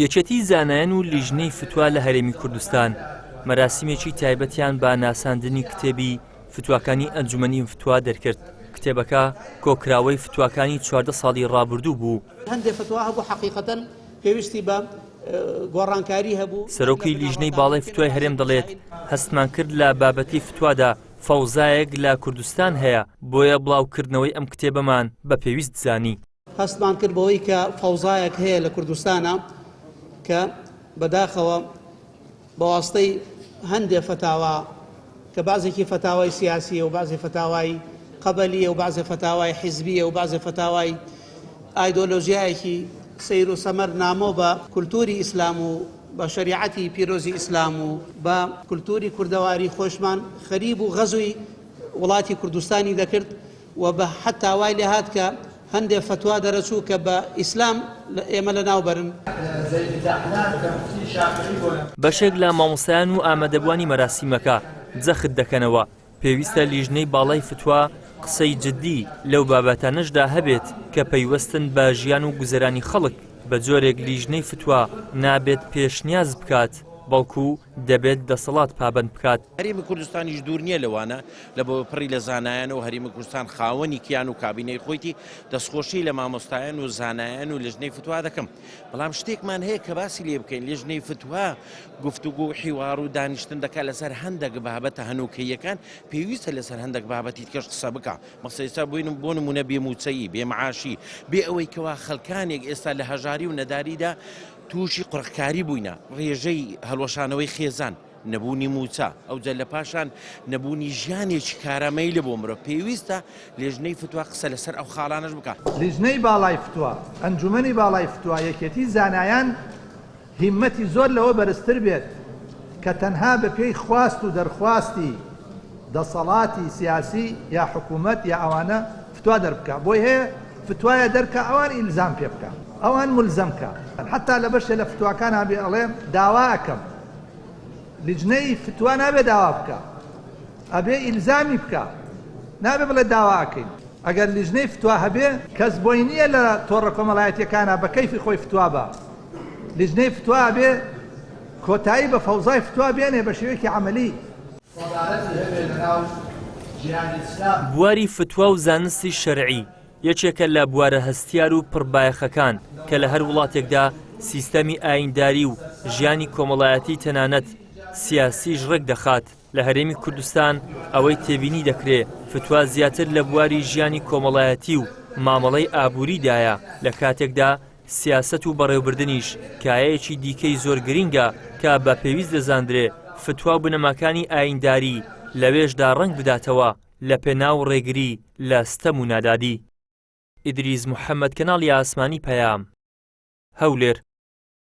یەکێتی زانایان و لیژنەی فتووا لە هەرێمی کوردستان مەراسیمێکی تایبەتیان بە ناساندنی کتێبی فتوواکانی ئەنجومەنی فتووا دەرکرد. کتێبەکە کۆکراوەی فتوواکانی 14 ساڵی ڕابردوو بوو. هەندێک فتووا هەبوو حەقیقەتەن پێویستی بە گۆڕانکاری هەبوو. سەرۆکی لیژنەی باڵای فتوای هەرێم دەڵێت هەستمان کرد لە بابەتی فتووادا فەوزایەک لە کوردستان هەیە، بۆیە بڵاوکردنەوەی ئەم کتێبەمان بە پێویست زانی. هەستمان کرد بەوەی کە فەوزایەک هەیە لە کوردستانە کە بەداخەوە بەواستەی هەندێک فتاوا کە بازێکی فتاوای سیاسیە و بازێ فتاوای قبلیە و بازێ فتاوای حیزبیە و بازێ فتاوای ئایدۆلۆژیایەکی سیر و سەمەر نامۆ بە کولتوری ئیسلام و بە شریعەتی پیرۆزی ئیسلام و بە کولتوری کوردەواری خۆشمان خەریب و غەزوی وڵاتی کوردستانی دەکرد و بە حتا وای لێ هات کە هەندێک فتوا دەرەچوو کە بە ئیسلام ئێمە لە ناوبەرن. بەشێک لە مامۆستایان و ئامادەبوانی مەراسیمەکە جەخت دەکەنەوە پێویستە لیژنەی باڵای فتووا قسەی جددی لەو بابەتانەشدا هەبێت کە پەیوەستن بە ژیان و گوزەرانی خەڵک. بە جۆرێک لیژنەی فتووا نابێت پێشنیاز بکات، بەڵکو دەبێت دەسەڵات پابند بکات. هەرێمی کوردستانیش دوور نییە لەوانە لە بۆ پڕی لە زانایان و هەرێمی کوردستان خاوەنی کیان و کابینەی خۆیتی دەستخۆشی لە مامۆستایان و زانایان و لیژنەی فتووا دەکەم. بەڵام شتێکمان هەیە کە باسی لێ بکەین. لیژنەی فتووا گفتوگۆ و حیوار و دانیشتن دەکات لەسەر هەندێک بابەتە هەنووکەیەکان پێویستە لەسەر هەندێک بابەتی تکەش قسە بکە. مەسەلەی بۆ نمونە بێموچەیی، بێمەعاشی، بێ ئەوەی کەوا خەڵکانێک ئێستا لە هەژاری و نەداریدا تووشی قڕکاری بووینە، ڕێژەی هەڵوەشانەوەی خێزان، نەبوونی موچە، ئەوجە لە پاشان نەبوونی ژیانێکی کارامەی لە بۆ مرۆ. پێویستە لیژنەی فتووا قسە لەسەر ئەو خاڵانەش بکات. لیژنەی باڵای فتووا، ئەنجومەنی باڵای فتووا یەکێتی زانایان هیممەتی زۆر لەوە بەرزتر بێت کە تەنها بە پێی خواست و دەرخواستی دەسەڵاتی سیاسی یا حکوومەت یا ئەوانە فتووا دەربکە. بۆی هەیە فتوایە دەرکە ئەوان ئیلزام پێ بکە، ئەوان ملزەمکە. حتا لە بەشێ لە فتوواکان هەبێ ئەڵێم داوا ئەکەم، لیژنەی فتووا نابێ داوا بکە، ئەبێ ئیلزامی بکە، نابێ بڵێ داوا ئەکەین. ئەگەر لیژنەی فتووا هەبێ کەس بۆی نییە لە تۆڕە کۆمەڵایەتیەکانە بە کەیفی خۆی فتووا بە. لیژنەی فتووا هەبێ کۆتایی بە فەوزای فتووا بێنێ بە شێوەیەکی عەمەلی. بواری فتووا و زانستی شەرعی یەکێکە لە بوارە هەستیار و پڕبایەخەکان کە لە هەر وڵاتێکدا سیستەمی ئاینداری و ژیانی کۆمەڵایەتی تەنانەت سیاسیش ڕێک دەخات. لە هەرێمی کوردستان ئەوەی تێبینی دەکرێت فتووا زیاتر لە بواری ژیانی کۆمەڵایەتی و مامەڵەی ئابووریدایە، لە کاتێکدا سیاست و بەڕێوەبردنیش کایەیەکی دیکەی زۆر گرینگە کە بە پێویست دەزاندرێ فتووا و بنەماکانی ئاینداری لەوێشدا ڕەنگ بداتەوە لە پێناو ڕێگری لە ستەم و نادادی. ئیدریس محەممەد، کەناڵی ئاسمانی پەیام، هەولێر.